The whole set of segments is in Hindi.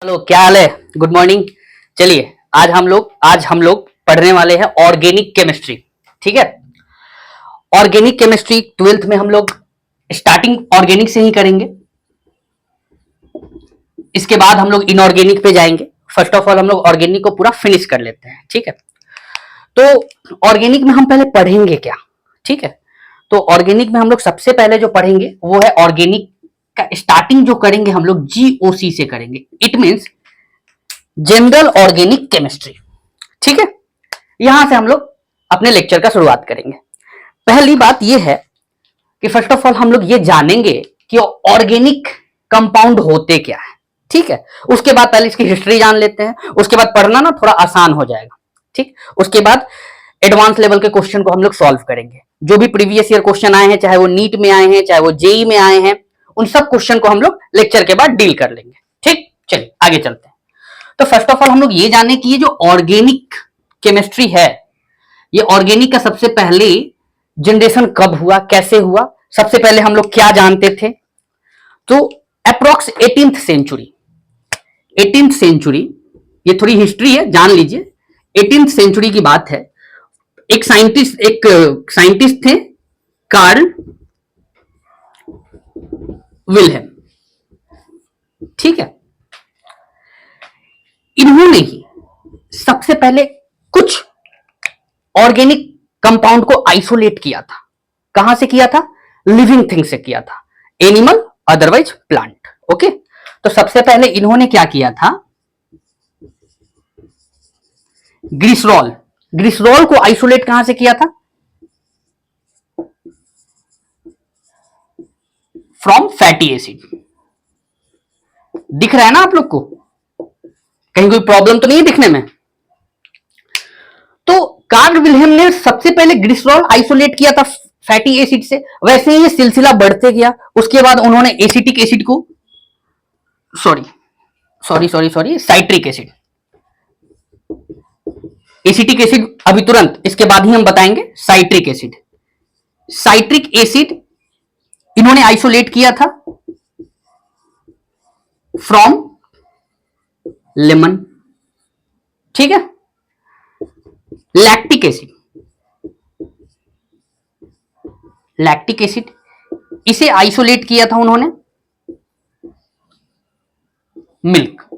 हेलो, क्या हाल है? Good morning. चलिए आज हम लोग पढ़ने वाले हैं ऑर्गेनिक केमिस्ट्री। ठीक है। ऑर्गेनिक केमिस्ट्री 12th में हम लोग स्टार्टिंग ऑर्गेनिक से ही करेंगे। इसके बाद हम लोग इनऑर्गेनिक पे जाएंगे। फर्स्ट ऑफ ऑल हम लोग ऑर्गेनिक को पूरा फिनिश कर लेते हैं। ठीक है। तो ऑर्गेनिक में हम पहले पढ़ेंगे क्या? ठीक है। तो ऑर्गेनिक में हम लोग सबसे पहले जो पढ़ेंगे वो है ऑर्गेनिक का स्टार्टिंग जो करेंगे हम लोग जीओसी से करेंगे। It means general organic chemistry. ठीक है। यहां से हम लोग अपने लेक्चर का शुरुआत करेंगे। पहली बात यह है कि फर्स्ट ऑफ ऑल हम लोग ये जानेंगे कि ऑर्गेनिक कंपाउंड होते क्या है। ठीक है। उसके बाद पहले इसकी हिस्ट्री जान लेते हैं। उसके बाद पढ़ना ना थोड़ा आसान हो जाएगा। ठीक। उसके बाद एडवांस लेवल के क्वेश्चन को हम लोग सॉल्व करेंगे। जो भी प्रीवियस ईयर क्वेश्चन आए हैं, चाहे वो नीट में आए हैं, चाहे वो जेई में आए हैं, उन सब क्वेश्चन को हम लोग लेक्चर के बाद डील कर लेंगे। ठीक। चलिए आगे चलते हैं। तो फर्स्ट ऑफ ऑल हम लोग ये जाने कि ये जो ऑर्गेनिक केमिस्ट्री है, ये ऑर्गेनिक का सबसे पहले जनरेशन कब हुआ, कैसे हुआ, सबसे पहले हम लोग क्या जानते थे। तो अप्रोक्स 18th सेंचुरी, ये थोड़ी हिस्ट्री है, जान लीजिए। 18th सेंचुरी की बात है। एक साइंटिस्ट थे, कार्ल विल्हेम। ठीक है। इन्होंने ही सबसे पहले कुछ ऑर्गेनिक कंपाउंड को आइसोलेट किया था। कहां से किया था? लिविंग थिंग से किया था, एनिमल अदरवाइज प्लांट। ओके। तो सबसे पहले इन्होंने क्या किया था? ग्लिसरॉल को आइसोलेट कहां से किया था? From fatty acid. दिख रहा है ना आप लोग को? कहीं कोई प्रॉब्लम तो नहीं है दिखने में? तो कार्ल विल्हेम ने सबसे पहले ग्लिसरॉल आइसोलेट किया था फैटी एसिड से। वैसे ही ये सिलसिला बढ़ते गया। उसके बाद उन्होंने एसिटिक एसिड को साइट्रिक एसिड, एसिटिक एसिड अभी तुरंत इसके बाद ही हम बताएंगे। साइट्रिक एसिड इन्होंने आइसोलेट किया था फ्रॉम लेमन। ठीक है। लैक्टिक एसिड इसे आइसोलेट किया था उन्होंने मिल्क।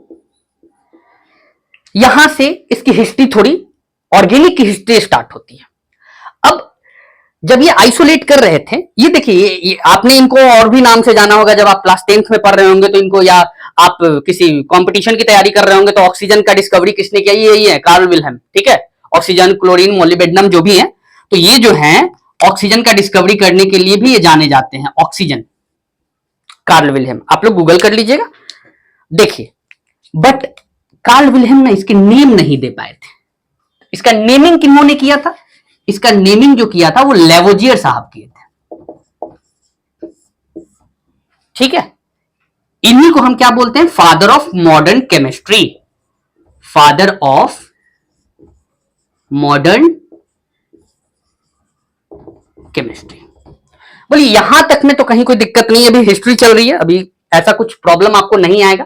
यहां से इसकी हिस्ट्री, थोड़ी ऑर्गेनिक की हिस्ट्री स्टार्ट होती है। अब जब ये आइसोलेट कर रहे थे, ये देखिए, ये आपने इनको और भी नाम से जाना होगा जब आप क्लास 10th में पढ़ रहे होंगे तो इनको, या आप किसी कंपटीशन की तैयारी कर रहे होंगे तो ऑक्सीजन का डिस्कवरी किसने किया? यही है, कार्ल विल्हेम। ठीक है। ऑक्सीजन, क्लोरीन, मोलिबेडनम जो भी है, तो ये जो है ऑक्सीजन का डिस्कवरी करने के लिए भी ये जाने जाते हैं। ऑक्सीजन, कार्ल विल्हेम, आप लोग गूगल कर लीजिएगा, देखिए। बट कार्ल विल्हेम ना इसके नेम नहीं दे पाए थे। इसका नेमिंग किन्होंने किया था? इसका नेमिंग जो किया था वो लेवोजियर साहब किए थे। ठीक है। इन्हीं को हम क्या बोलते हैं? Father of modern chemistry. Father of modern chemistry. बोलिए, यहां तक में तो कहीं कोई दिक्कत नहीं है, अभी हिस्ट्री चल रही है, अभी ऐसा कुछ प्रॉब्लम आपको नहीं आएगा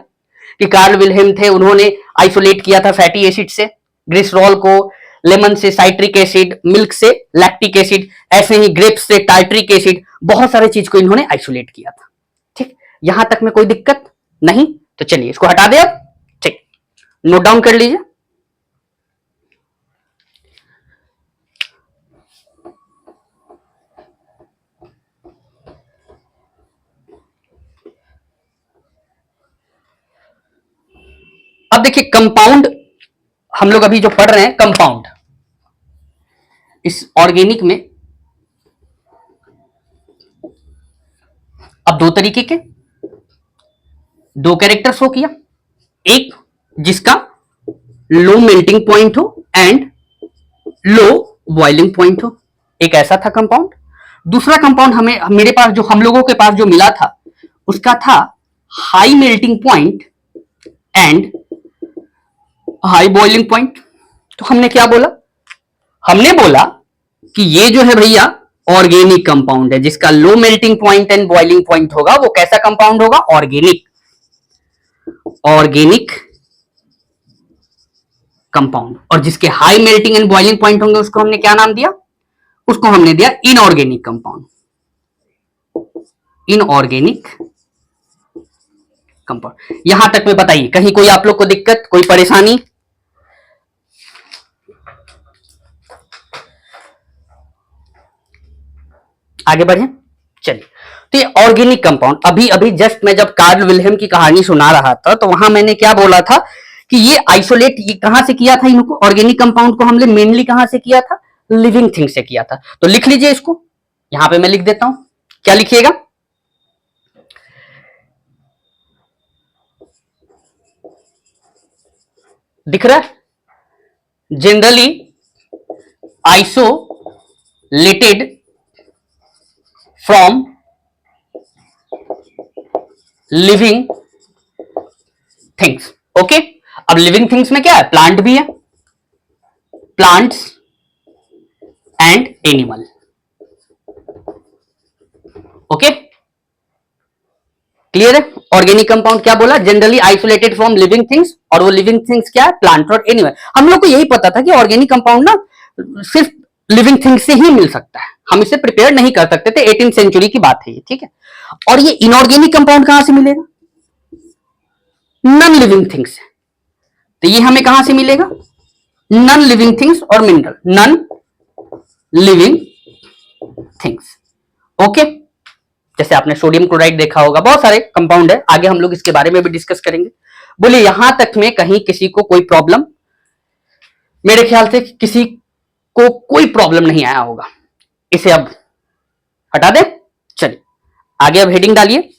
कि कार्ल विल्हेम थे, उन्होंने आइसोलेट किया था फैटी एसिड से ग्लिसरॉल को, लेमन से साइट्रिक एसिड, मिल्क से लैक्टिक एसिड, ऐसे ही ग्रेप्स से टार्ट्रिक एसिड, बहुत सारे चीज को इन्होंने आइसोलेट किया था। ठीक। यहां तक में कोई दिक्कत नहीं? तो चलिए इसको हटा दे अब। ठीक, नोट डाउन कर लीजिए। अब देखिए, कंपाउंड हम लोग अभी जो पढ़ रहे हैं, कंपाउंड इस ऑर्गेनिक में अब दो तरीके के, दो कैरेक्टर शो किया। एक जिसका लो मेल्टिंग पॉइंट हो एंड लो बॉइलिंग पॉइंट हो, एक ऐसा था कंपाउंड। दूसरा कंपाउंड मेरे पास जो, हम लोगों के पास जो मिला था, उसका था high melting point and high boiling point. तो हमने क्या बोला? हमने बोला कि ये जो है भैया ऑर्गेनिक कंपाउंड है, जिसका low melting point and boiling point होगा, वो कैसा कंपाउंड होगा? ऑर्गेनिक। ऑर्गेनिक कंपाउंड, और जिसके high melting and boiling point होंगे उसको हमने क्या नाम दिया, उसको हमने दिया इनऑर्गेनिक कंपाउंड, इनऑर्गेनिक कंपाउंड। यहां तक में बताइए कहीं कोई आप लोग को दिक्कत, कोई परेशानी? आगे बढ़े, चलिए। तो ये ऑर्गेनिक कंपाउंड, अभी अभी जस्ट मैं जब कार्ल विल्हेम की कहानी सुना रहा था तो वहां मैंने क्या बोला था कि ये आइसोलेट ये कहां से किया था, इनको ऑर्गेनिक कंपाउंड को हमने मेनली कहां से किया था, लिविंग थिंग से किया था। तो लिख लीजिए इसको, यहां पे मैं लिख देता हूं, क्या लिखिएगा, दिख रहा है, generally isolated from living things. Okay, अब लिविंग थिंग्स में क्या है, प्लांट भी है, plants and animal. Okay, clear है? ऑर्गेनिक कंपाउंड क्या बोला, generally isolated from living things, और वो लिविंग थिंग्स क्या है, प्लांट और एनिमल। हम लोग को यही पता था कि ऑर्गेनिक कंपाउंड ना सिर्फ लिविंग थिंग्स से ही मिल सकता है, हम इसे प्रिपेयर नहीं कर सकते थे, 18th सेंचुरी की बात है ये, ठीक है। और ये इनऑर्गेनिक कंपाउंड कहां से मिलेगा, नॉन लिविंग थिंग्स। तो ये हमें कहां से मिलेगा, नॉन लिविंग थिंग्स और mineral, non living things. Okay, जैसे आपने सोडियम क्लोराइड देखा होगा, बहुत सारे कंपाउंड है, आगे हम लोग इसके बारे में भी डिस्कस करेंगे। बोलिए यहां तक में कहीं किसी को कोई प्रॉब्लम? मेरे ख्याल से किसी को कोई प्रॉब्लम नहीं आया होगा। इसे अब हटा दे, चलिए आगे अब हेडिंग डालिए।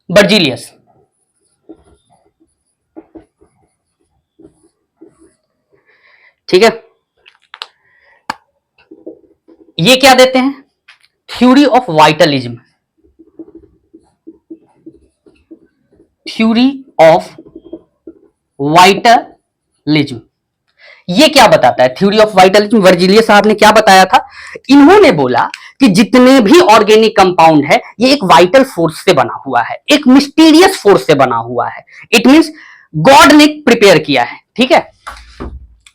बर्जीलियस, ठीक है, ये क्या देते हैं, थ्योरी ऑफ वाइटलिज्म, थ्योरी ऑफ वाइटलिज्म। ये क्या बताता है, थ्योरी ऑफ वाइटलिज्म, वर्जिलियस साहब ने क्या बताया था, इन्होंने बोला कि जितने भी ऑर्गेनिक कंपाउंड है ये एक वाइटल फोर्स से बना हुआ है, एक मिस्टीरियस फोर्स से बना हुआ है, इट मींस गॉड ने प्रिपेयर किया है, ठीक है,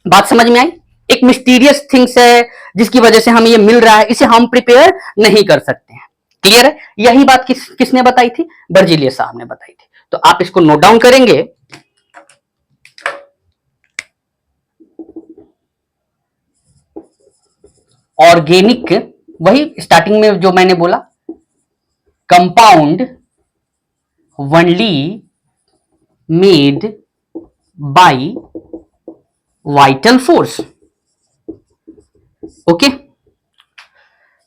बात समझ में आई, एक मिस्टीरियस थिंग्स है जिसकी वजह से हमें ये मिल रहा है, इसे हम प्रिपेयर नहीं कर सकते हैं, क्लियर है? यही बात किसने बताई थी, बर्जिलियस साहब ने बताई थी। तो आप इसको नोट डाउन करेंगे, ऑर्गेनिक, वही स्टार्टिंग में जो मैंने बोला, compound only made by vital force. Okay,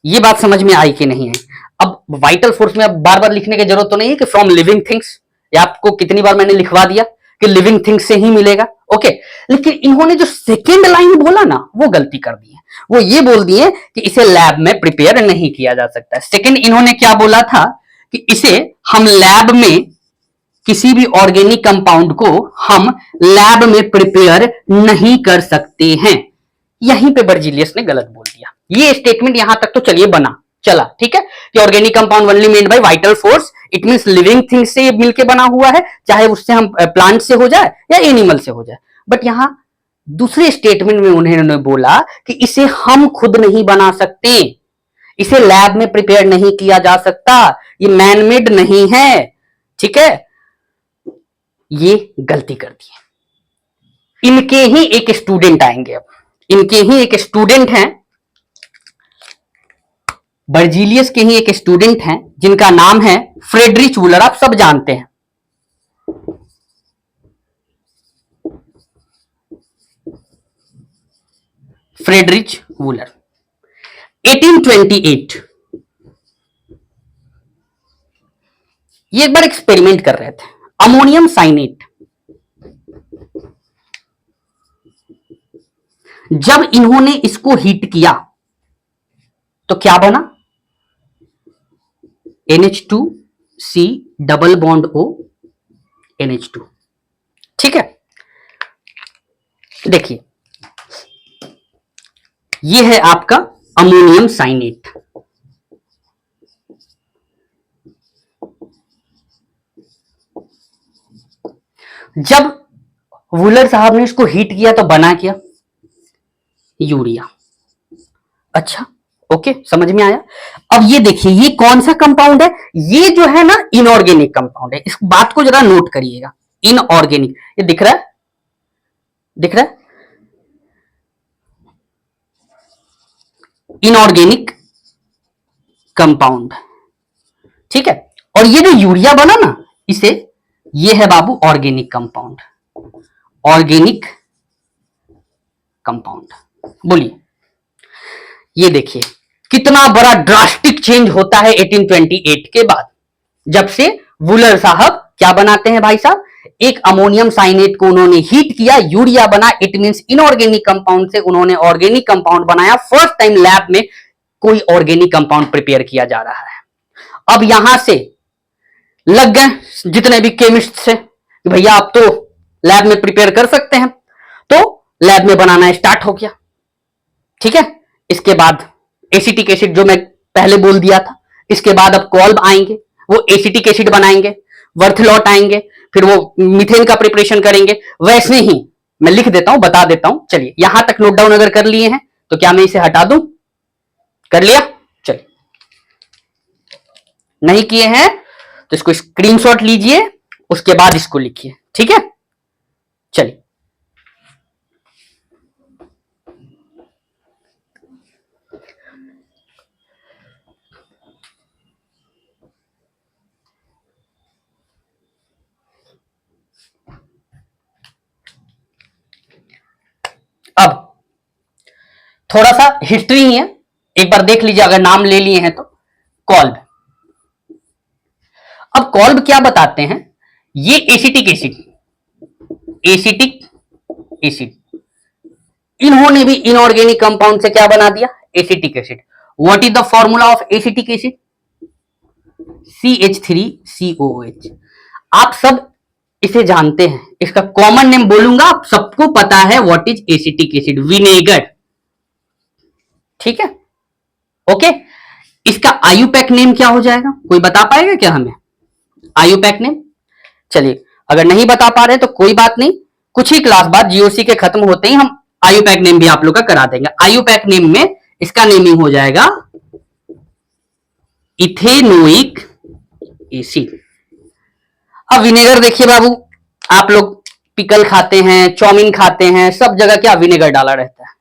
ये बात समझ में आई कि नहीं है? अब वाइटल फोर्स में अब बार बार लिखने की जरूरत तो नहीं है कि फ्रॉम लिविंग थिंग्स, या आपको कितनी बार मैंने लिखवा दिया कि लिविंग थिंग्स से ही मिलेगा। ओके, लेकिन इन्होंने जो सेकेंड लाइन बोला ना वो गलती कर दी है, वो ये बोल दिए कि इसे लैब में प्रिपेयर नहीं किया जा सकता। सेकेंड इन्होंने क्या बोला था कि इसे हम लैब में, किसी भी ऑर्गेनिक कंपाउंड को हम लैब में प्रिपेयर नहीं कर सकते हैं। यहीं पे बर्जिलियस ने गलत बोल दिया। ये स्टेटमेंट यहां तक तो चलिए बना चला, ठीक है, कि organic compound only made by vital force, it means living things से ये मिलके बना हुआ है, चाहे उससे हम प्लांट से हो जाए या एनिमल से हो जाए। बट यहां दूसरे स्टेटमेंट में उन्होंने बोला कि इसे हम खुद नहीं बना सकते, इसे लैब में प्रिपेयर नहीं किया जा सकता, ये मैनमेड नहीं है, ठीक है, ये गलती कर दी। इनके ही एक स्टूडेंट आएंगे, अब इनके ही एक स्टूडेंट हैं, बर्जीलियस के ही एक स्टूडेंट हैं जिनका नाम है फ्रेडरिच वूलर, आप सब जानते हैं। फ्रेडरिच वूलर 1828, ये एक बार एक्सपेरिमेंट कर रहे थे, अमोनियम साइनेट। जब इन्होंने इसको हीट किया तो क्या बना, NH2C double bond O NH2। ठीक है, देखिए ये है आपका अमोनियम साइनेट। जब वुलर साहब ने इसको हीट किया तो बना क्या, यूरिया। अच्छा, ओके, समझ में आया। अब ये देखिए ये कौन सा कंपाउंड है, ये जो है ना इनऑर्गेनिक कंपाउंड है। इस बात को जरा नोट करिएगा, इनऑर्गेनिक, ये दिख रहा है, दिख रहा है, इनऑर्गेनिक कंपाउंड। ठीक है, और ये जो यूरिया बना ना इसे, ये है बाबू ऑर्गेनिक कंपाउंड, ऑर्गेनिक कंपाउंड। बोलिए, ये देखिए कितना बड़ा ड्रास्टिक चेंज होता है 1828 के बाद, जब से वुलर साहब क्या बनाते हैं भाई साहब, एक अमोनियम साइनेट को उन्होंने हीट किया, यूरिया बना। इट मींस इनऑर्गेनिक कंपाउंड से उन्होंने ऑर्गेनिक कंपाउंड बनाया। फर्स्ट टाइम लैब में कोई ऑर्गेनिक कंपाउंड प्रिपेयर किया जा रहा है। अब यहां से लग गए जितने भी केमिस्ट से, भैया आप तो लैब में प्रिपेयर कर सकते हैं, तो लैब में बनाना स्टार्ट हो गया। ठीक है, इसके बाद एसिटिक एसिड जो मैं पहले बोल दिया था, इसके बाद अब कॉल्ब आएंगे, वो एसिटिक एसिड बनाएंगे, वर्थलॉट आएंगे, फिर वो मीथेन का प्रिपरेशन करेंगे। वैसे ही मैं लिख देता हूं, बता देता हूं। चलिए यहां तक नोट डाउन अगर कर लिए हैं तो क्या मैं इसे हटा दूं, कर लिया, चलिए नहीं किए हैं तो इसको स्क्रीनशॉट लीजिए, उसके बाद इसको लिखिए। ठीक है, चलिए अब थोड़ा सा हिस्ट्री ही है, एक बार देख लीजिए अगर नाम ले लिए हैं तो। कॉल्ब, अब कॉल्ब क्या बताते हैं, ये एसिटिक एसिड, एसिटिक एसिड, इन्होंने भी इनऑर्गेनिक कंपाउंड से क्या बना दिया, acetic acid. What is the formula of acetic acid, CH3COOH। आप सब इसे जानते हैं, इसका कॉमन नेम बोलूंगा, आप सबको पता है what is acetic acid, vinegar. ठीक है, ओके। इसका आयुपैक नेम क्या हो जाएगा, कोई बता पाएगा क्या हमें आयुपैक नेम? चलिए अगर नहीं बता पा रहे तो कोई बात नहीं, कुछ ही क्लास बाद जीओसी के खत्म होते ही हम आयुपैक नेम भी आप लोग का करा देंगे। आयुपैक नेम में इसका नेमिंग हो जाएगा इथेनोइक एसिड। अब विनेगर देखिए बाबू, आप लोग पिकल खाते हैं, चाउमीन खाते हैं, सब जगह क्या विनेगर डाला रहता है।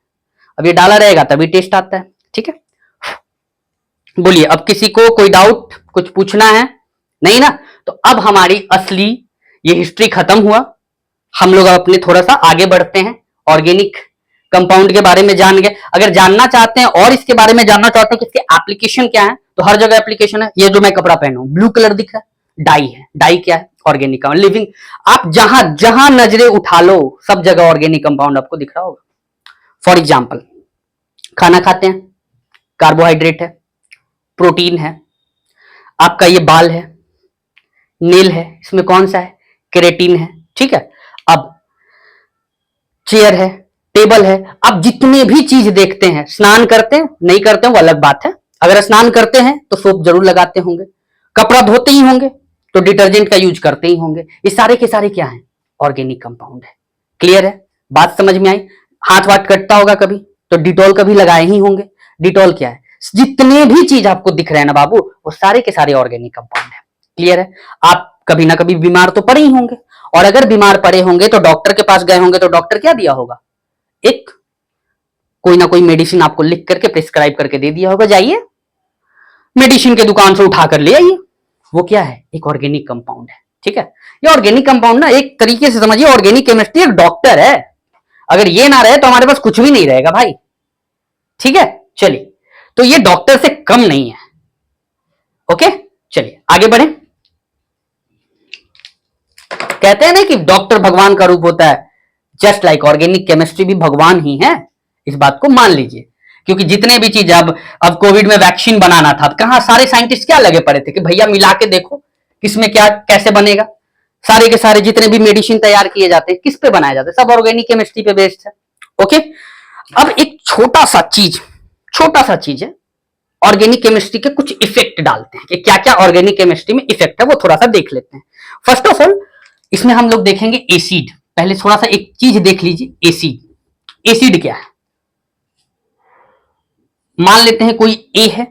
अब ये डाला रहेगा तभी टेस्ट आता है। ठीक है, बोलिए अब किसी को कोई डाउट, कुछ पूछना है? नहीं ना, तो अब हमारी असली ये हिस्ट्री खत्म हुआ, हम लोग अपने थोड़ा सा आगे बढ़ते हैं। ऑर्गेनिक कंपाउंड के बारे में जान गए। अगर जानना चाहते हैं और इसके बारे में जानना चाहते हैं कि इसके एप्लीकेशन क्या है, तो हर जगह एप्लीकेशन है। ये जो मैं कपड़ा पहना हूं ब्लू कलर दिख रहा है, डाई है। डाई क्या है, ऑर्गेनिक कंपाउंड, लिविंग। आप जहां जहां नजरें उठा लो सब जगह ऑर्गेनिक कंपाउंड आपको दिख रहा होगा। फॉर एग्जाम्पल, खाना खाते हैं, कार्बोहाइड्रेट है, प्रोटीन है, आपका ये बाल है, नेल है, इसमें कौन सा है, केराटिन है। ठीक है, अब चेयर है, टेबल है, आप जितने भी चीज देखते हैं, स्नान करते हैं नहीं करते हैं वो अलग बात है, अगर स्नान करते हैं तो सोप जरूर लगाते होंगे, कपड़ा धोते ही होंगे तो डिटर्जेंट का यूज करते ही होंगे। ये सारे के सारे क्या है, ऑर्गेनिक कंपाउंड है। क्लियर है, बात समझ में आई? हाथ वाथ कटता होगा कभी तो डिटॉल कभी लगाए ही होंगे। डिटॉल क्या है, जितने भी चीज आपको दिख रहे हैं ना बाबू, वो सारे के सारे ऑर्गेनिक कंपाउंड है। क्लियर है, आप कभी ना कभी बीमार तो पड़े ही होंगे, और अगर बीमार पड़े होंगे तो डॉक्टर के पास गए होंगे, तो डॉक्टर क्या दिया होगा, एक कोई ना कोई मेडिसिन आपको लिख करके प्रिस्क्राइब करके दे दिया होगा, जाइए मेडिसिन के दुकान से उठा कर ले आइए। वो क्या है, एक ऑर्गेनिक कंपाउंड है। ठीक है, ये ऑर्गेनिक कंपाउंड ना एक तरीके से समझिए ऑर्गेनिक केमिस्ट्री एक डॉक्टर है। अगर ये ना रहे तो हमारे पास कुछ भी नहीं रहेगा भाई। ठीक है, चलिए, तो ये डॉक्टर से कम नहीं है। ओके, चलिए आगे बढ़े। कहते हैं ना कि डॉक्टर भगवान का रूप होता है, जस्ट लाइक ऑर्गेनिक केमिस्ट्री भी भगवान ही है, इस बात को मान लीजिए। क्योंकि जितने भी चीज अब कोविड में वैक्सीन बनाना था, कहां सारे साइंटिस्ट क्या लगे पड़े थे कि भैया मिला के देखो किसमें क्या कैसे बनेगा। सारे के सारे जितने भी मेडिसिन तैयार किए जाते हैं किस पे बनाए जाते हैं, सब ऑर्गेनिक केमिस्ट्री पे बेस्ड है। ओके, अब एक छोटा सा चीज है, ऑर्गेनिक केमिस्ट्री के कुछ इफेक्ट डालते हैं कि क्या क्या ऑर्गेनिक केमिस्ट्री में इफेक्ट है, वो थोड़ा सा देख लेते हैं। फर्स्ट ऑफ ऑल इसमें हम लोग देखेंगे एसिड। पहले थोड़ा सा एक चीज देख लीजिए, एसिड। एसिड क्या है, मान लेते हैं कोई ए है,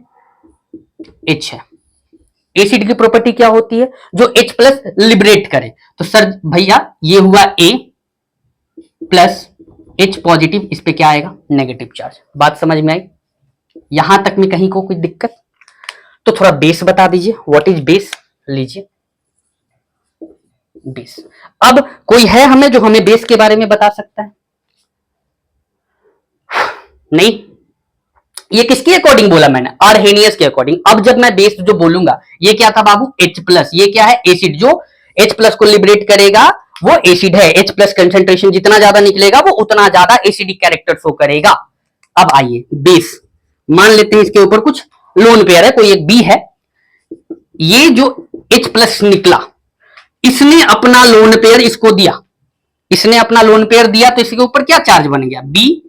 एच है। एसिड की प्रॉपर्टी क्या होती है, जो H प्लस लिबरेट करे। तो सर भैया ये हुआ ए प्लस H पॉजिटिव, इस पे क्या आएगा, नेगेटिव चार्ज। बात समझ में आई, यहां तक में कहीं को कोई दिक्कत? तो थोड़ा बेस बता दीजिए, व्हाट इज बेस, लीजिए बेस। अब कोई है हमें जो हमें बेस के बारे में बता सकता है? नहीं, ये किसके अकॉर्डिंग बोला मैंने, आर्हेनियस के अकॉर्डिंग। अब जब मैं बेस जो बोलूंगा, ये क्या था बाबू, H प्लस, ये क्या है, एसिड। जो H प्लस को लिबरेट करेगा वो एसिड है। H प्लस कंसेंट्रेशन जितना ज्यादा निकलेगा वो उतना ज्यादा एसिडिक कैरेक्टर शो करेगा। अब आइए बेस, मान लेते हैं इसके ऊपर कुछ लोन पेयर है, कोई एक बी है। ये जो H प्लस निकला, इसने अपना लोन पेयर इसको दिया, इसने अपना लोन पेयर दिया, तो इसके ऊपर क्या चार्ज बन गया, बी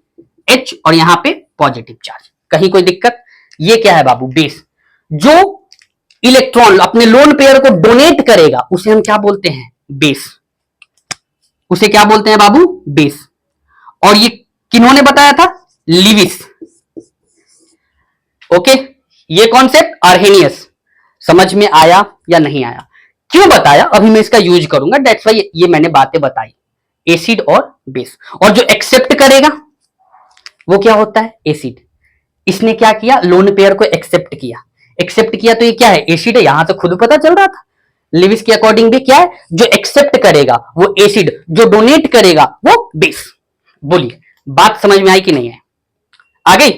एच, और यहां पे पॉजिटिव चार्ज। कहीं कोई दिक्कत? ये क्या है बाबू, बेस। जो इलेक्ट्रॉन अपने लोन पेयर को डोनेट करेगा उसे हम क्या बोलते हैं, बेस। उसे क्या बोलते हैं बाबू, बेस। और ये किन्होंने बताया था, लिविस। ओके, ये कॉन्सेप्ट आर्हेनियस। समझ में आया या नहीं आया? क्यों बताया, अभी मैं इसका यूज करूंगा, दैट्स वाई ये मैंने बातें बताई, एसिड और बेस। और जो एक्सेप्ट करेगा वो क्या होता है, एसिड। इसने क्या किया, लोन पेयर को एक्सेप्ट किया। एक्सेप्ट किया तो ये क्या है, एसिड है, यहां से खुद पता चल रहा था। लिविस के अकॉर्डिंग भी क्या है, जो एक्सेप्ट करेगा वो एसिड, जो डोनेट करेगा वो बेस। बोलिए बात समझ में आई कि नहीं है? आ गई?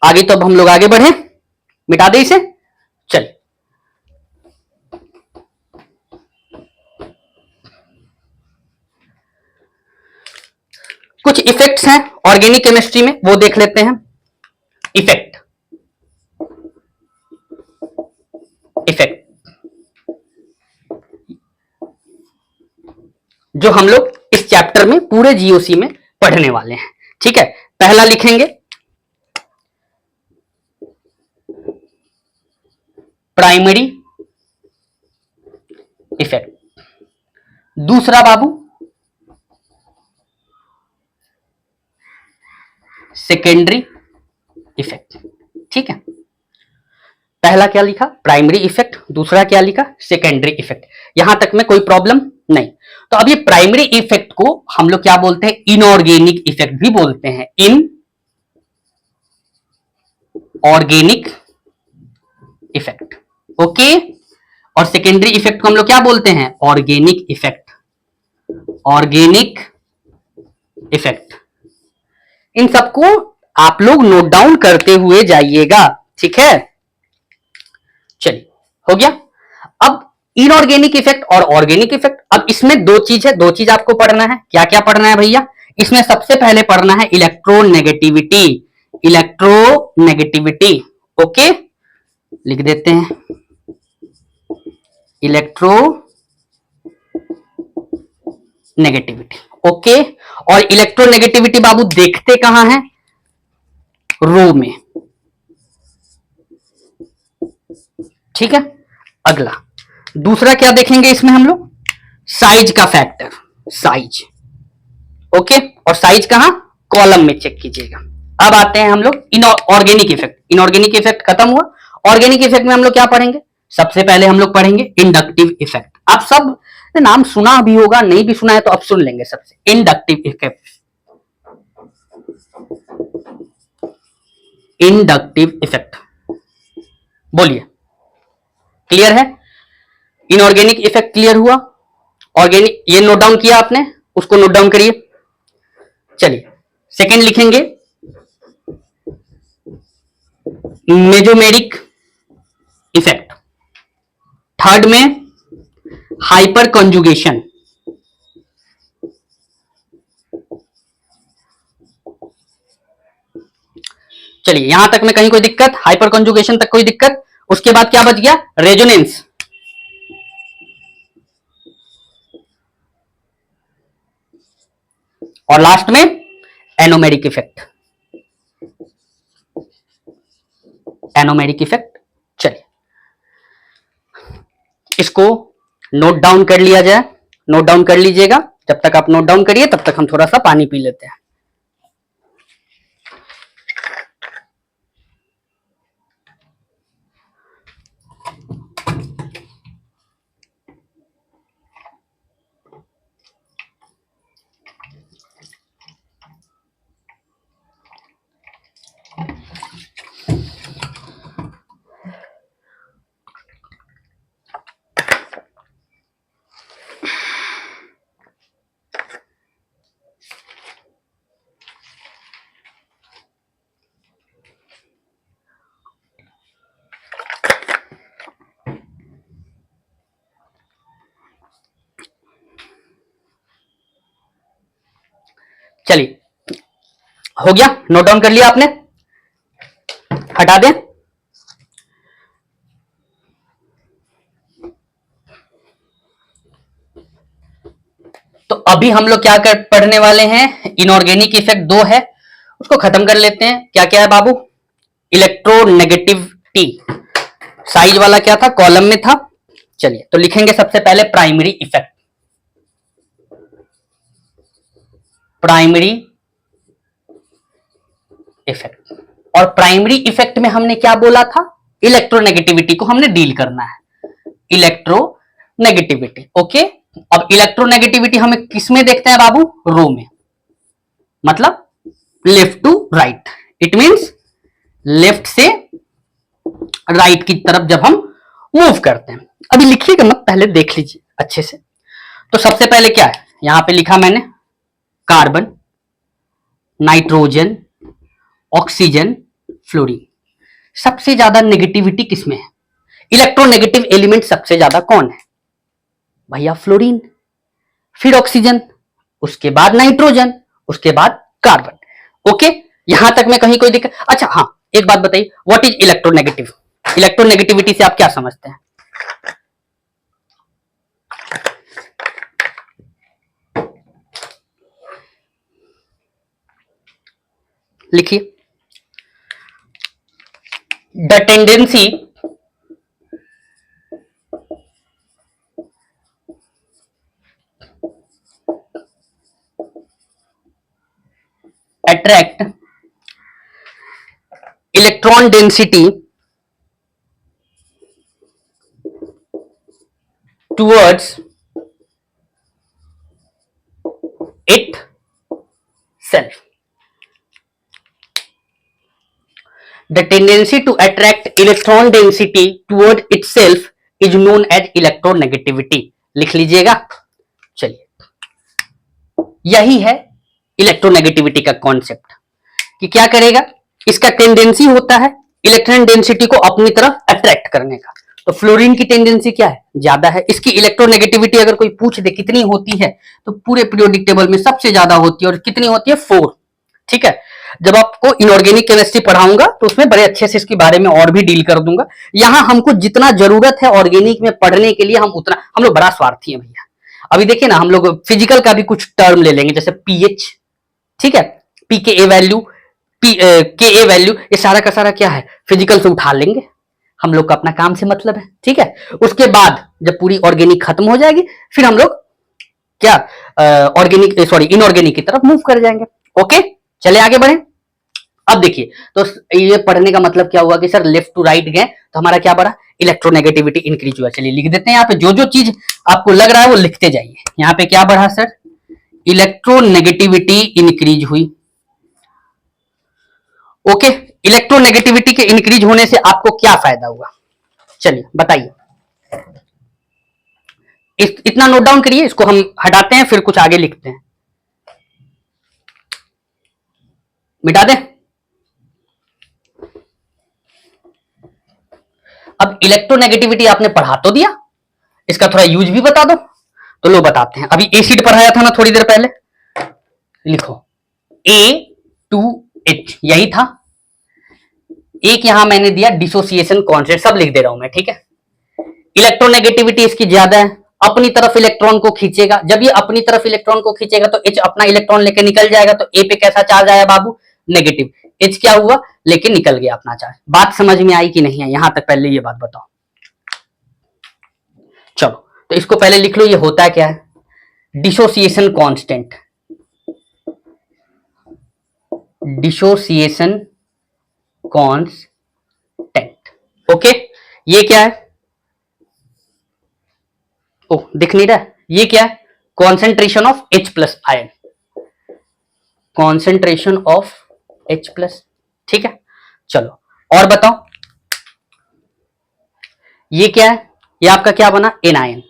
आगे तो अब हम लोग आगे बढ़े, मिटा दे इसे, चल। कुछ इफेक्ट्स हैं ऑर्गेनिक केमिस्ट्री में, वो देख लेते हैं। इफेक्ट, इफेक्ट जो हम लोग इस चैप्टर में पूरे जीओसी में पढ़ने वाले हैं, ठीक है। पहला लिखेंगे प्राइमरी इफेक्ट, दूसरा बाबू सेकेंडरी इफेक्ट, ठीक है। पहला क्या लिखा, प्राइमरी इफेक्ट, दूसरा क्या लिखा, सेकेंडरी इफेक्ट। यहां तक में कोई प्रॉब्लम नहीं। तो अब ये प्राइमरी इफेक्ट को हम लोग क्या बोलते हैं, इनऑर्गेनिक इफेक्ट भी बोलते हैं, इन ऑर्गेनिक इफेक्ट। ओके, और सेकेंडरी इफेक्ट को हम लोग क्या बोलते हैं, ऑर्गेनिक इफेक्ट, ऑर्गेनिक इफेक्ट। इन सबको आप लोग नोट डाउन करते हुए जाइएगा, ठीक है। चलिए, हो गया। अब इनऑर्गेनिक इफेक्ट और ऑर्गेनिक इफेक्ट, अब इसमें दो चीज है, दो चीज आपको पढ़ना है। क्या क्या पढ़ना है भैया, इसमें सबसे पहले पढ़ना है इलेक्ट्रोनेगेटिविटी, इलेक्ट्रोनेगेटिविटी। ओके, लिख देते हैं इलेक्ट्रो नेगेटिविटी। ओके, और इलेक्ट्रोनेगेटिविटी बाबू देखते कहां है, रो में, ठीक है। अगला दूसरा क्या देखेंगे इसमें हम लोग, साइज का फैक्टर, साइज। ओके, और साइज कहां, कॉलम में चेक कीजिएगा। अब आते हैं हम लोग इनऑर्गेनिक इफेक्ट। इनऑर्गेनिक इफेक्ट खत्म हुआ। ऑर्गेनिक इफेक्ट में हम लोग क्या पढ़ेंगे, सबसे पहले हम लोग पढ़ेंगे इंडक्टिव इफेक्ट। आप सब नाम सुना भी होगा, नहीं भी सुना है तो अब सुन लेंगे। सबसे इंडक्टिव इफेक्ट, इंडक्टिव इफेक्ट, बोलिए क्लियर है? इनऑर्गेनिक इफेक्ट क्लियर हुआ। ऑर्गेनिक ये नोट डाउन किया आपने, उसको नोट डाउन करिए। चलिए, सेकंड लिखेंगे मेजोमेरिक इफेक्ट, थर्ड में हाइपर कंजुगेशन, चलिए यहां तक में कहीं कोई दिक्कत, हाइपर कंजुगेशन तक कोई दिक्कत। उसके बाद क्या बच गया, रेजोनेंस। और लास्ट में एनोमेरिक इफेक्ट, एनोमेरिक इफेक्ट। चलिए इसको नोट डाउन कर लिया जाए, नोट डाउन कर लीजिएगा। जब तक आप नोट डाउन करिए तब तक हम थोड़ा सा पानी पी लेते हैं। चलिए हो गया, नोट डाउन कर लिया आपने, हटा दें। तो अभी हम लोग क्या कर पढ़ने वाले हैं, इनऑर्गेनिक इफेक्ट 2 है, उसको खत्म कर लेते हैं। क्या क्या है बाबू, इलेक्ट्रोनेगेटिविटी, साइज वाला क्या था, कॉलम में था। चलिए तो लिखेंगे सबसे पहले प्राइमरी इफेक्ट, प्राइमरी इफेक्ट। और प्राइमरी इफेक्ट में हमने क्या बोला था, इलेक्ट्रोनेगेटिविटी को हमने डील करना है, इलेक्ट्रोनेगेटिविटी। ओके, अब इलेक्ट्रोनेगेटिविटी हमें किसमें देखते हैं बाबू, रो में, मतलब left to right. It means left से राइट की तरफ जब हम मूव करते हैं। अभी लिखिएगा मत, पहले देख लीजिए अच्छे से। तो सबसे पहले क्या है, यहां पे लिखा मैंने कार्बन, नाइट्रोजन, ऑक्सीजन, फ्लोरीन। सबसे ज्यादा नेगेटिविटी किसमें है, इलेक्ट्रोनेगेटिव एलिमेंट सबसे ज्यादा कौन है भैया, फ्लोरीन, फिर ऑक्सीजन, उसके बाद नाइट्रोजन, उसके बाद कार्बन। ओके, यहां तक में कहीं कोई दिक्कत। अच्छा हाँ, एक बात बताइए, व्हाट इज इलेक्ट्रोनेगेटिव, इलेक्ट्रोनेगेटिविटी से आप क्या समझते हैं। लिखिए, the tendency attract electron density towards itself. The tendency to attract electron density toward itself is known as electronegativity. लिख लीजिएगा। चलिए, यही है इलेक्ट्रोनेगेटिविटी का कॉन्सेप्ट, कि क्या करेगा, इसका टेंडेंसी होता है इलेक्ट्रॉन डेंसिटी को अपनी तरफ अट्रैक्ट करने का। तो फ्लोरीन की टेंडेंसी क्या है, ज्यादा है। इसकी इलेक्ट्रोनेगेटिविटी अगर कोई पूछ दे कितनी होती है, तो पूरे पीरियोडिक टेबल में सबसे ज्यादा होती है, और कितनी होती है, 4। ठीक है, जब आपको इनऑर्गेनिक केमिस्ट्री पढ़ाऊंगा तो उसमें बड़े अच्छे से इसके बारे में और भी डील कर दूंगा। यहां हमको जितना जरूरत है ऑर्गेनिक में पढ़ने के लिए, हम लोग बड़ा स्वार्थी है भैया। अभी देखिए ना, हम लोग फिजिकल का भी कुछ टर्म ले लेंगे, जैसे पीएच, ठीक है, पी के ए वैल्यू, के ए वैल्यू, ये सारा का सारा क्या है, फिजिकल से उठा लेंगे। हम लोग का अपना काम से मतलब है, ठीक है। उसके बाद जब पूरी ऑर्गेनिक खत्म हो जाएगी, फिर हम लोग क्या ऑर्गेनिक सॉरी इनऑर्गेनिक की तरफ मूव कर जाएंगे। ओके, चले आगे बढ़े। अब देखिए, तो ये पढ़ने का मतलब क्या हुआ कि सर लेफ्ट टू राइट गए तो हमारा क्या बढ़ा, इलेक्ट्रोनेगेटिविटी इंक्रीज हुआ। चलिए लिख देते हैं यहाँ पे, जो जो चीज आपको लग रहा है वो लिखते जाइए। यहाँ पे क्या बढ़ा सर, इलेक्ट्रोनेगेटिविटी इंक्रीज हुई। ओके, इलेक्ट्रोनेगेटिविटी के इंक्रीज होने से आपको क्या फायदा हुआ, चलिए बताइए। इतना नोट डाउन करिए, इसको हम हटाते हैं, फिर कुछ आगे लिखते हैं। मिटा दें। अब इलेक्ट्रोनेगेटिविटी आपने पढ़ा तो दिया, इसका थोड़ा यूज भी बता दो। तो लो बताते हैं। अभी एसिड पढ़ाया था ना थोड़ी देर पहले, लिखो A2H, यही था। एक यहां मैंने दिया डिसोसिएशन कांस्टेंट, सब लिख दे रहा हूं मैं, ठीक है। इलेक्ट्रोनेगेटिविटी इसकी ज्यादा है, अपनी तरफ इलेक्ट्रॉन को खींचेगा, जब ये अपनी तरफ इलेक्ट्रॉन को खींचेगा तो H अपना इलेक्ट्रॉन लेके निकल जाएगा, तो A पे कैसा चार्ज आया बाबू, नेगेटिव। H क्या हुआ, लेके निकल गया अपना चार्ज। बात समझ में आई कि नहीं है, यहां तक पहले ये बात बताओ। चलो तो इसको पहले लिख लो, ये होता क्या है, dissociation constant. Dissociation constant, okay. ये क्या है, ओ दिख नहीं रहा, ये क्या है, concentration of H plus ion, concentration of H plus, ठीक है। चलो और बताओ, ये क्या है, ये आपका क्या बना, एनायन।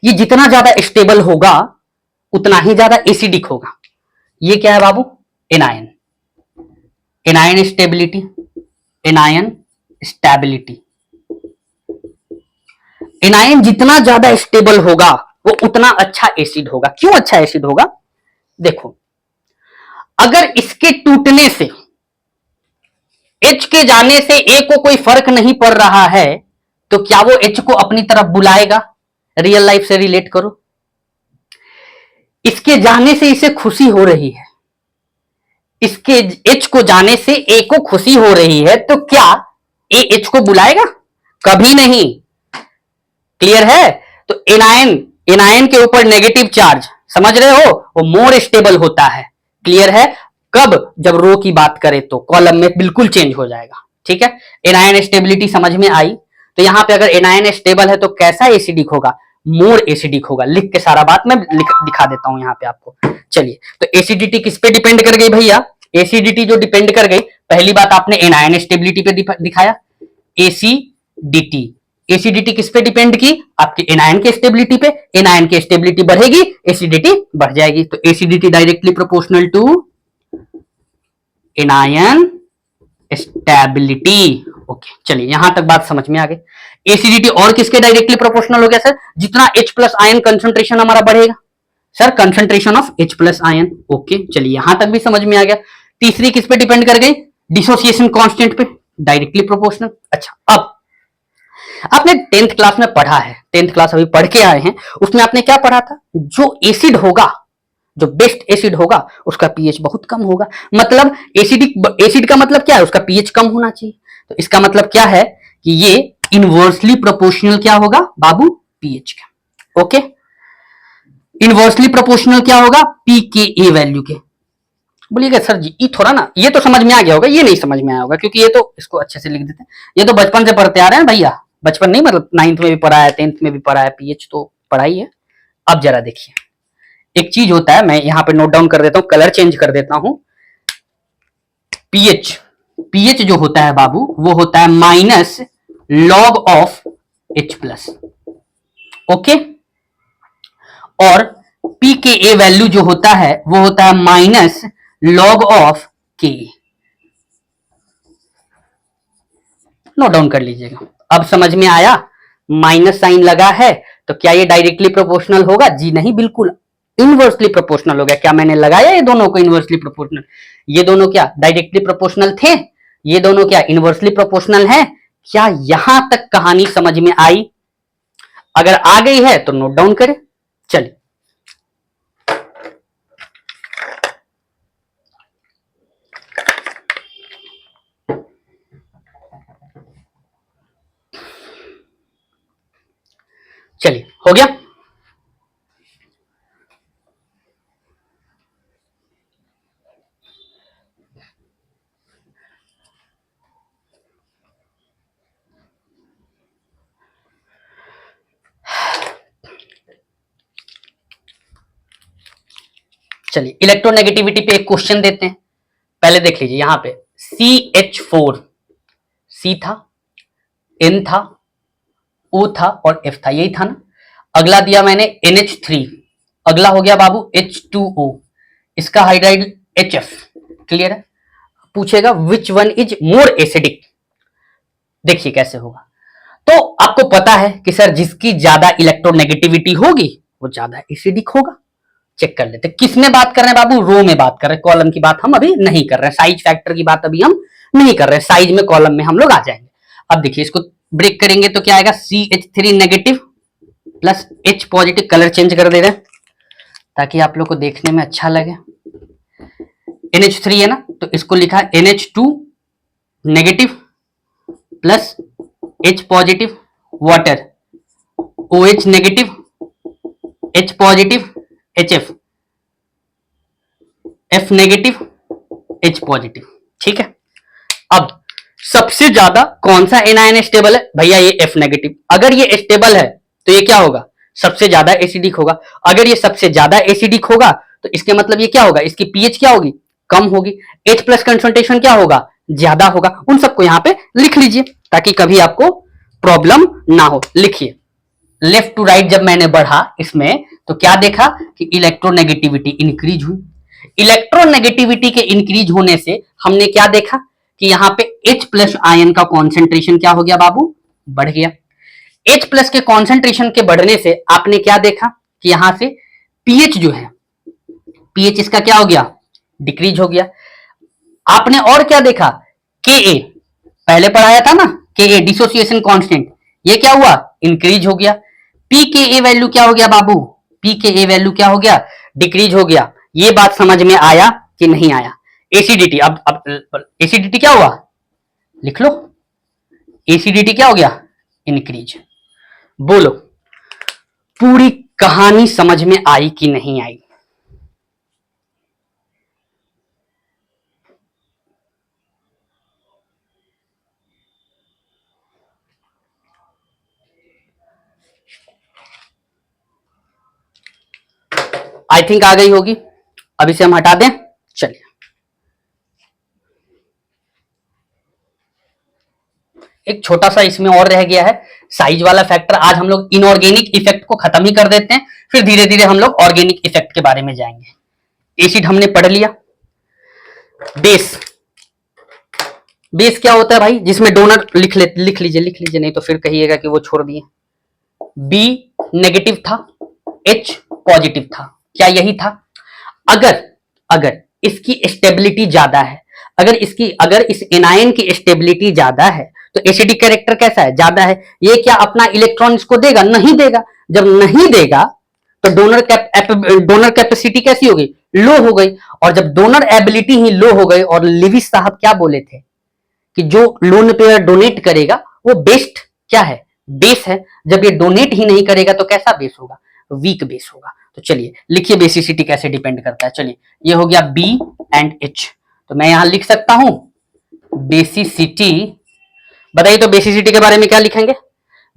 ये जितना ज्यादा स्टेबल होगा उतना ही ज्यादा एसिडिक होगा। ये क्या है बाबू, anion, anion stability, anion stability. Anion जितना ज्यादा स्टेबल होगा वो उतना अच्छा एसिड होगा। क्यों अच्छा एसिड होगा, देखो अगर इसके टूटने से H के जाने से A को कोई फर्क नहीं पड़ रहा है तो क्या वो H को अपनी तरफ बुलाएगा, रियल लाइफ से रिलेट करो। इसके जाने से इसे खुशी हो रही है, इसके H को जाने से A को खुशी हो रही है, तो क्या A H को बुलाएगा, कभी नहीं। क्लियर है, तो एनायन, एनायन के ऊपर नेगेटिव चार्ज, समझ रहे हो, वो मोर स्टेबल होता है। क्लियर है, कब, जब रो की बात करें तो कॉलम में बिल्कुल चेंज हो जाएगा, ठीक है। एनायन स्टेबिलिटी समझ में आई, तो यहां पे अगर एनायन स्टेबल है तो कैसा एसिडिक होगा, मोर एसिडिक होगा। लिख के सारा बात मैं दिखा देता हूं यहां पे आपको। चलिए, तो एसिडिटी किस पे डिपेंड कर गई भैया, एसिडिटी जो डिपेंड कर गई, पहली बात आपने एनायन स्टेबिलिटी पे दिखाया, एसिडिटी, एसिडिटी किस पे डिपेंड की, आपके एनायन के स्टेबिलिटी पे। एनायन की स्टेबिलिटी बढ़ेगी, एसिडिटी बढ़ जाएगी, तो acidity directly proportional to anion stability. Okay, चलिए यहां तक बात समझ में आ गई। एसिडिटी और किसके डायरेक्टली प्रोपोर्शनल हो गया सर, जितना H प्लस आयन कंसंट्रेशन हमारा बढ़ेगा, sir concentration of H plus ion. Okay, चलिए यहां तक भी समझ में आ गया। तीसरी किस पे डिपेंड कर गई, डिसोसिएशन कांस्टेंट पे, डायरेक्टली प्रोपोर्शनल। अच्छा, अब आपने 10th क्लास में पढ़ा है, 10th क्लास अभी पढ़ के आए हैं, उसमें आपने क्या पढ़ा था, जो एसिड होगा, जो बेस्ट एसिड होगा उसका पीएच बहुत कम होगा। मतलब एसिडिक, एसिड का मतलब क्या है, उसका पीएच कम होना चाहिए। तो इसका मतलब क्या है कि ये इनवर्सली प्रोपोर्शनल क्या होगा बाबू, पीएच का। ओके, इनवर्सली प्रोपोर्शनल क्या होगा, पी के ए वैल्यू के। बोलिएगा सर जी ये थोड़ा ना, ये तो समझ में आ गया होगा, ये नहीं समझ में आया होगा, क्योंकि ये तो, इसको अच्छे से लिख देते हैं, ये तो बचपन से पढ़ते आ रहे हैं भैया, बचपन नहीं मतलब 9th में भी पढ़ा है, 10th में भी पढ़ा है, पीएच तो पढ़ाई है। अब जरा देखिए, एक चीज होता है, मैं यहां पे नोट डाउन कर देता हूं, कलर चेंज कर देता हूं। पीएच, पीएच जो होता है बाबू वो होता है minus log of H plus, okay. और पी के ए वैल्यू जो होता है वो होता है माइनस लॉग ऑफ के। नोट डाउन कर लीजिएगा। अब समझ में आया, माइनस साइन लगा है तो क्या ये डायरेक्टली प्रोपोर्शनल होगा, जी नहीं, बिल्कुल इनवर्सली प्रोपोर्शनल हो गया। क्या मैंने लगाया ये दोनों को इनवर्सली प्रोपोर्शनल, ये दोनों क्या डायरेक्टली प्रोपोर्शनल थे, ये दोनों क्या इनवर्सली प्रोपोर्शनल है। क्या यहां तक कहानी समझ में आई, अगर आ गई है तो नोट डाउन करें। चलिए, चलिए हो गया। चलिए इलेक्ट्रोनेगेटिविटी पे एक क्वेश्चन देते हैं, पहले देख लीजिए यहां पे CH4, C था, N था, O था और F था, यही था ना। अगला दिया मैंने NH3, अगला हो गया बाबू H2O, इसका हाइड्राइड HF। क्लियर है, पूछेगा which one is more acidic, देखिए कैसे होगा। तो आपको पता है कि सर जिसकी ज्यादा इलेक्ट्रोनेगेटिविटी होगी वो ज्यादा एसिडिक होगा। चेक कर लेते, किस में बात कर रहे हैं बाबू, रो में बात कर रहे हैं, कॉलम की बात हम अभी नहीं कर रहे हैं, साइज फैक्टर की बात अभी हम नहीं कर रहे हैं, साइज में कॉलम में हम लोग आ जाएंगे। अब देखिए इसको ब्रेक करेंगे तो क्या आएगा, CH3 negative plus H positive, colour change कर दे रहे हैं ताकि आप लोग को देखने में अच्छा लगे। NH3 है ना, तो इसको लिखा NH2 negative plus H positive water, OH negative H positive HF, F negative H positive. ठीक है, अब सबसे ज्यादा कौन सा एनायन स्टेबल है भैया, ये F नेगेटिव। अगर ये स्टेबल है तो ये क्या होगा, सबसे ज्यादा एसिडिक होगा। अगर ये सबसे ज्यादा एसिडिक होगा तो इसके मतलब ये क्या होगा, इसकी पीएच क्या होगी, कम होगी। H प्लस कंसंट्रेशन क्या होगा, ज्यादा होगा। उन सबको यहां पे लिख लीजिए ताकि कभी आपको प्रॉब्लम ना हो। लिखिए, लेफ्ट टू राइट जब मैंने बढ़ा इसमें तो क्या देखा कि इलेक्ट्रोनेगेटिविटी इंक्रीज हुई। इलेक्ट्रोनेगेटिविटी के इंक्रीज होने से हमने क्या देखा कि यहां पे H प्लस आयन का कॉन्सेंट्रेशन क्या हो गया बाबू, बढ़ गया। H प्लस के कॉन्सेंट्रेशन के बढ़ने से आपने क्या देखा कि यहां से पीएच जो है, पीएच इसका क्या हो गया, डिक्रीज हो गया। आपने और क्या देखा, के पहले पढ़ाया था ना, के डिसोसिएशन कांस्टेंट, ये क्या हुआ, इंक्रीज हो गया। पी के ए वैल्यू क्या हो गया बाबू, पी के ए वैल्यू क्या हो गया, डिक्रीज हो गया। ये बात समझ में आया कि नहीं आया। एसिडिटी, अब एसिडिटी क्या हुआ, लिख लो, एसिडिटी क्या हो गया, इंक्रीज। बोलो पूरी कहानी समझ में आई कि नहीं आई। आई थिंक आ गई होगी। अब इसे हम हटा दें, चलिए। एक छोटा सा इसमें और रह गया है साइज वाला फैक्टर। आज हम लोग इनऑर्गेनिक इफेक्ट को खत्म ही कर देते हैं, फिर धीरे धीरे हम लोग ऑर्गेनिक इफेक्ट के बारे में जाएंगे। एसिड हमने पढ़ लिया। बेस, बेस क्या होता है भाई, जिसमें डोनर लिख लीजिए नहीं तो फिर कहिएगा कि वो छोड़ दिए। बी नेगेटिव था, H पॉजिटिव था, क्या यही था। अगर अगर इसकी स्टेबिलिटी ज्यादा है, अगर इस एनायन की स्टेबिलिटी ज्यादा है तो एसिडिक कैरेक्टर कैसा है, ज्यादा है। ये क्या अपना इलेक्ट्रॉन इसको देगा, नहीं देगा। जब नहीं देगा तो डोनर कैपेसिटी कैसी हो गई, लो हो गई। और जब डोनर एबिलिटी ही लो हो गई, और लिविस साहब क्या बोले थे कि जो लोन पेयर डोनेट करेगा वो बेस्ट क्या है, बेस है। जब ये डोनेट ही नहीं करेगा तो कैसा बेस होगा, वीक बेस होगा। तो चलिए लिखिए बेसिसिटी कैसे डिपेंड करता है। चलिए ये हो गया बी एंड एच, तो मैं यहां लिख सकता हूं बेसिसिटी। बताइए तो बेसिसिटी के बारे में क्या लिखेंगे,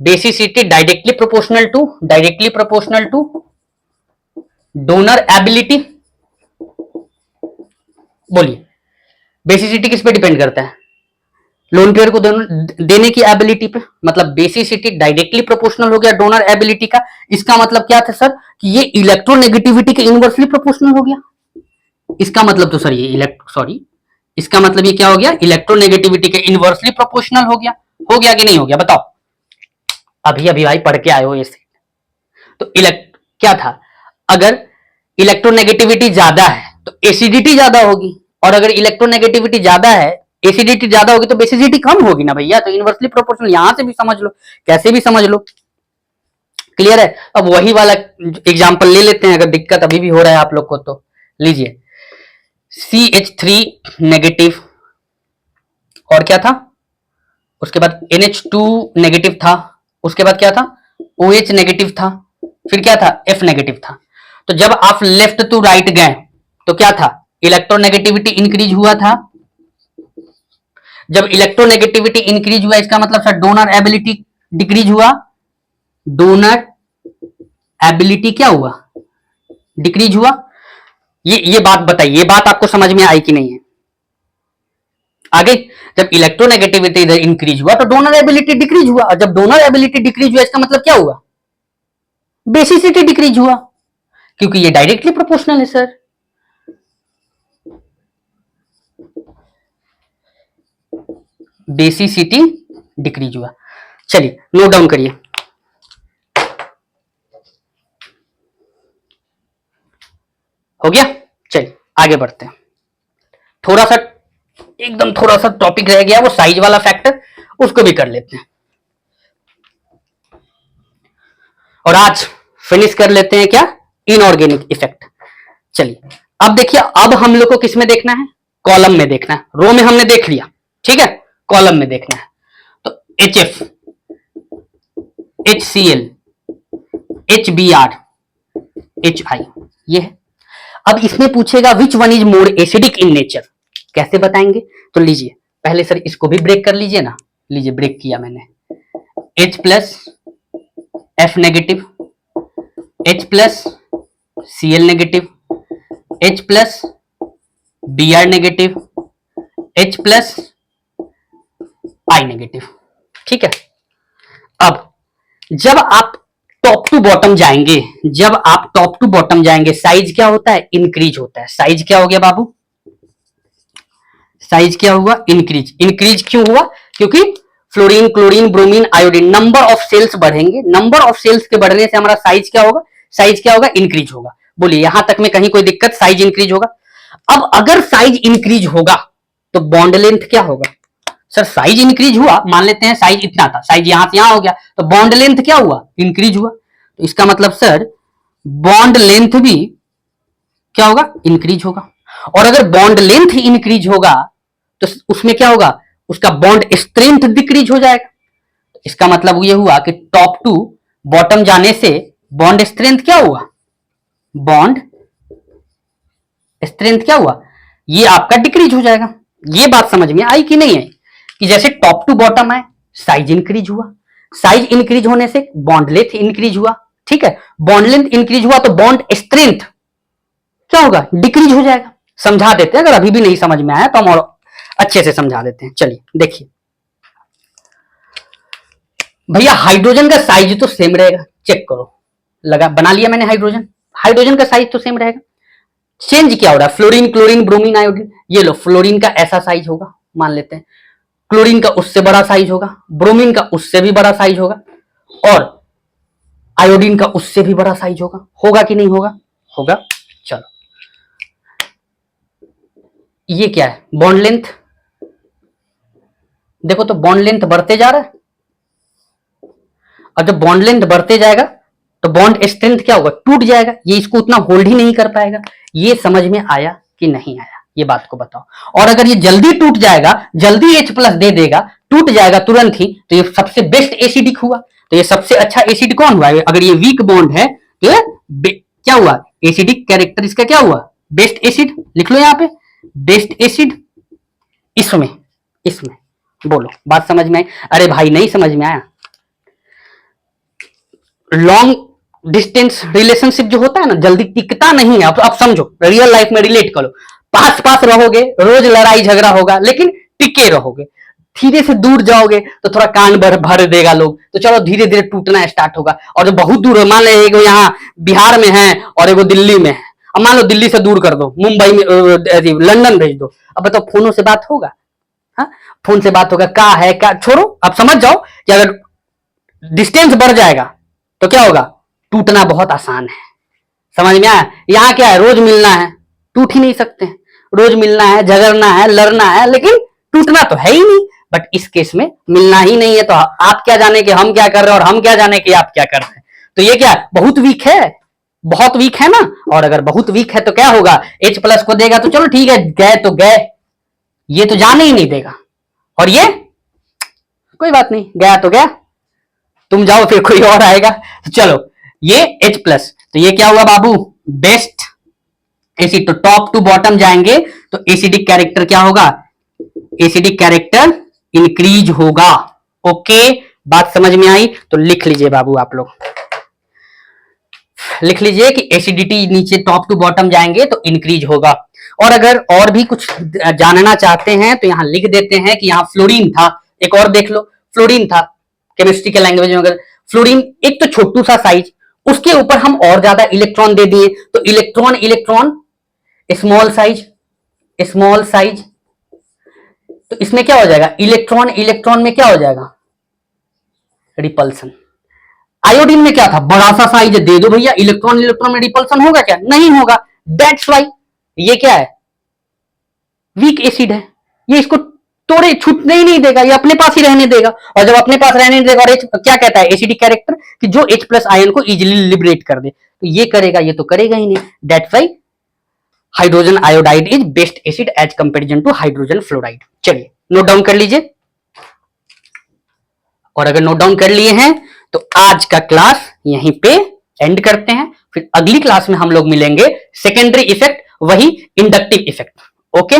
basicity directly proportional two donor ability. बोलिए बेसिसिटी किस पे डिपेंड करता है, लोन पेयर को देने की एबिलिटी पे। मतलब बेसिसिटी डायरेक्टली प्रोपोर्शनल हो गया डोनर एबिलिटी का। इसका मतलब क्या था सर कि ये इलेक्ट्रोनेगेटिविटी के इनवर्सली प्रोपोर्शनल हो गया। इसका मतलब तो सर ये इसका मतलब ये क्या हो गया, इलेक्ट्रोनेगेटिविटी के इनवर्सली प्रोपोर्शनल हो गया। हो गया कि नहीं हो गया बताओ, अभी अभी भाई पढ़ के आए हो इसे। तो क्या था, अगर इलेक्ट्रोनेगेटिविटी ज्यादा है तो एसिडिटी ज्यादा होगी, और अगर इलेक्ट्रोनेगेटिविटी ज्यादा है, एसिडिटी ज्यादा होगी तो बेसिसिटी कम होगी ना भैया। तो इनवर्सली प्रोपोर्शनल यहां से भी समझ लो, कैसे भी समझ लो। क्लियर है। अब वही वाला एग्जांपल ले लेते हैं, अगर दिक्कत अभी भी हो रहा है आप लोग को तो लीजिए। CH3 नेगेटिव, और क्या था, उसके बाद NH2 नेगेटिव था, उसके बाद क्या था, OH नेगेटिव था, फिर क्या था, F नेगेटिव था। तो जब आप लेफ्ट टू राइट गए तो क्या था, इलेक्ट्रोनेगेटिविटी इंक्रीज हुआ था। जब इलेक्ट्रोनेगेटिविटी इंक्रीज हुआ इसका मतलब सर डोनर एबिलिटी डिक्रीज हुआ। डोनर एबिलिटी क्या हुआ, डिक्रीज हुआ। ये बात बताइए, ये बात आपको समझ में आई कि नहीं है। आगे जब इलेक्ट्रोनेगेटिविटी इंक्रीज हुआ तो डोनर एबिलिटी डिक्रीज हुआ, और जब डोनर एबिलिटी डिक्रीज हुआ इसका मतलब क्या हुआ, बेसिसिटी डिक्रीज हुआ, क्योंकि ये डायरेक्टली प्रोपोर्शनल है सर। बेसिसिटी डिक्रीज हुआ। चलिए नोट डाउन करिए। हो गया, चलिए आगे बढ़ते हैं। थोड़ा सा एकदम थोड़ा सा टॉपिक रह गया वो साइज वाला फैक्टर, उसको भी कर लेते हैं। और आज फिनिश कर लेते हैं क्या, इनऑर्गेनिक इफेक्ट। चलिए अब देखिए, अब हम लोग को किस में देखना है, कॉलम में देखना है। रो में हमने देख लिया, ठीक है, कॉलम में देखना है। तो HF, HCl, HBr, HI, ये है। अब इसमें पूछेगा which one is more acidic in nature, कैसे बताएंगे? तो लीजिए पहले सर इसको भी ब्रेक कर लीजिए ना, लीजिए ब्रेक किया मैंने। H plus F negative, H plus Cl negative, H plus Br negative, H plus I negative, ठीक है। अब जब आप टॉप टू बॉटम जाएंगे, जब आप टॉप टू बॉटम जाएंगे, साइज क्या होता है, इंक्रीज होता है। साइज क्या हो गया बाबू, साइज क्या हुआ, इंक्रीज। इंक्रीज क्यों हुआ, क्योंकि fluorine, chlorine, bromine, iodine, number of shells बढ़ेंगे। नंबर ऑफ सेल्स के बढ़ने से हमारा साइज क्या होगा, साइज क्या होगा, इंक्रीज होगा। बोलिए यहां तक में कहीं कोई दिक्कत, साइज इंक्रीज होगा। अब अगर साइज इंक्रीज होगा तो बॉन्ड लेंथ क्या होगा, सर साइज इंक्रीज हुआ, मान लेते हैं साइज इतना था, साइज यहां से यहां हो गया, तो बॉन्ड लेंथ क्या हुआ, इंक्रीज हुआ। तो इसका मतलब सर बॉन्ड लेंथ भी क्या होगा, इंक्रीज होगा। और अगर बॉन्ड लेंथ इंक्रीज होगा तो उसमें क्या होगा, उसका बॉन्ड स्ट्रेंथ डिक्रीज हो जाएगा। इसका मतलब यह हुआ कि टॉप टू बॉटम जाने से बॉन्ड स्ट्रेंथ क्या हुआ, बॉन्ड स्ट्रेंथ क्या हुआ, ये आपका डिक्रीज हो जाएगा। ये बात समझ में आई कि नहीं आई, कि जैसे टॉप टू बॉटम है, साइज इंक्रीज हुआ, साइज इंक्रीज होने से बॉन्ड लेंथ इंक्रीज हुआ, ठीक है। बॉन्ड लेंथ इंक्रीज हुआ तो बॉन्ड स्ट्रेंथ क्या होगा, डिक्रीज हो जाएगा। समझा देते हैं, अगर अभी भी नहीं समझ में आया तो हम और अच्छे से समझा देते हैं। चलिए देखिए भैया, हाइड्रोजन का साइज तो सेम रहेगा, चेक करो, लगा बना लिया मैंने हाइड्रोजन, हाइड्रोजन का साइज तो सेम रहेगा। चेंज क्या हो रहा है, फ्लोरीन, क्लोरीन, ब्रोमीन, आयोडीन, ये लो फ्लोरीन का ऐसा साइज होगा मान लेते हैं, क्लोरीन का उससे बड़ा साइज होगा, ब्रोमीन का उससे भी बड़ा साइज होगा, और आयोडीन का उससे भी बड़ा साइज होगा। होगा कि नहीं होगा, होगा। चलो ये क्या है, बॉन्ड लेंथ, देखो तो बॉन्ड लेंथ बढ़ते जा रहा है, और जब बॉन्ड लेंथ बढ़ते जाएगा तो बॉन्ड स्ट्रेंथ क्या होगा, टूट जाएगा, ये इसको उतना होल्ड ही नहीं कर पाएगा। ये समझ में आया कि नहीं आया, ये बात को बताओ। और अगर ये जल्दी टूट जाएगा, जल्दी H प्लस दे देगा, टूट जाएगा तुरंत ही, तो ये सबसे बेस्ट एसिडिक हुआ। तो ये सबसे अच्छा एसिड कौन हुआ, अगर ये वीक बॉन्ड है तो ये क्या हुआ, एसिडिक कैरेक्टर इसका क्या हुआ, बेस्ट एसिड। लिख लो यहाँ पे बेस्ट एसिड। इसमें इसमें बोलो बात समझ में आई, अरे भाई नहीं समझ में आया, लॉन्ग डिस्टेंस रिलेशनशिप जो होता है ना, जल्दी टिकता नहीं है। अब समझो, रियल लाइफ में रिलेट करो, पास पास रहोगे, रोज लड़ाई झगड़ा होगा, लेकिन टिके रहोगे। धीरे से दूर जाओगे तो थोड़ा कान भर देगा लोग, तो चलो धीरे धीरे टूटना स्टार्ट होगा। और जो बहुत दूर है, मान लो एगो यहाँ बिहार में है और एगो दिल्ली में है, अब मान लो दिल्ली से दूर कर दो, मुंबई में लंदन भेज दो, अब बताओ फोनों से बात होगा, हाँ फोन से बात होगा, क्या है क्या, छोड़ो। अब समझ जाओ कि अगर डिस्टेंस बढ़ जाएगा तो क्या होगा, टूटना बहुत आसान है। समझ में आया, यहाँ क्या है, रोज मिलना है, टूट ही नहीं सकते हैं, रोज मिलना है, झगड़ना है, लड़ना है, लेकिन टूटना तो है ही नहीं। बट इस केस में मिलना ही नहीं है, तो आप क्या जाने कि हम क्या कर रहे हैं, और हम क्या जाने कि आप क्या कर रहे हैं। तो ये क्या बहुत वीक है, बहुत वीक है ना। और अगर बहुत वीक है तो क्या होगा, H प्लस को देगा तो चलो ठीक है, गए तो गए, ये तो जाने ही नहीं देगा। और ये कोई बात नहीं, गया तो गया, तुम जाओ फिर कोई और आएगा। तो चलो ये H प्लस, तो ये क्या हुआ बाबू, बेस्ट एसिड। तो टॉप टू बॉटम जाएंगे तो एसिडिक कैरेक्टर क्या होगा, एसिडिक कैरेक्टर इंक्रीज होगा। ओके बात समझ में आई, तो लिख लीजिए बाबू, आप लोग लिख लीजिए कि एसिडिटी नीचे टॉप टू बॉटम जाएंगे तो इंक्रीज होगा। और अगर और भी कुछ जानना चाहते हैं तो यहां लिख देते हैं कि यहां फ्लोरीन था, एक और देख लो, फ्लोरीन था केमिस्ट्री के लैंग्वेज में। अगर फ्लोरीन एक तो छोटू सा साइज, उसके ऊपर हम और ज्यादा इलेक्ट्रॉन दे दिए तो electron electron small size, small size, तो इसमें क्या हो जाएगा, इलेक्ट्रॉन इलेक्ट्रॉन में क्या हो जाएगा, रिपल्सन। आयोडीन में क्या था, बड़ा सा साइज दे दो भैया, इलेक्ट्रॉन इलेक्ट्रॉन में रिपल्सन होगा क्या, नहीं होगा। दैट्स वाई ये क्या है, वीक एसिड है। ये इसको तोड़े छूटने ही नहीं देगा, ये अपने पास ही रहने देगा। और जब अपने पास रहने नहीं देगा, और H क्या कहता है एसिडिक कैरेक्टर कि जो H प्लस आयन को इजिली लिबरेट कर दे, तो ये करेगा, ये तो करेगा ही नहीं। That's why hydrogen iodide is best acid as comparison to hydrogen fluoride. चलिए नोट डाउन कर लीजिए, और अगर नोट डाउन कर लिए हैं तो आज का क्लास यहीं पे एंड करते हैं। फिर अगली क्लास में हम लोग मिलेंगे सेकेंडरी इफेक्ट, वही inductive effect. Okay,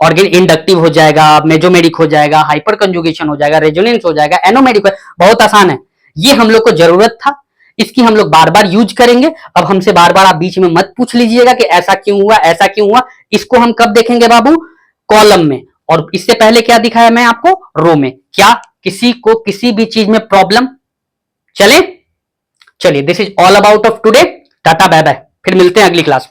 organ inductive हो जाएगा, मेजोमेरिक हो जाएगा, हाइपर कंजुगेशन हो जाएगा, रेजोनेंस हो जाएगा, एनोमेरिक, बहुत आसान है। ये हम लोग को जरूरत था, इसकी हम लोग बार बार यूज करेंगे। अब हमसे बार बार आप बीच में मत पूछ लीजिएगा कि ऐसा क्यों हुआ, ऐसा क्यों हुआ। इसको हम कब देखेंगे बाबू? कॉलम में। और इससे पहले क्या दिखाया मैं आपको? रो में। क्या किसी को किसी भी चीज में प्रॉब्लम? चलिए, this is all about of today. Tata bye bye, फिर मिलते हैं अगली क्लास।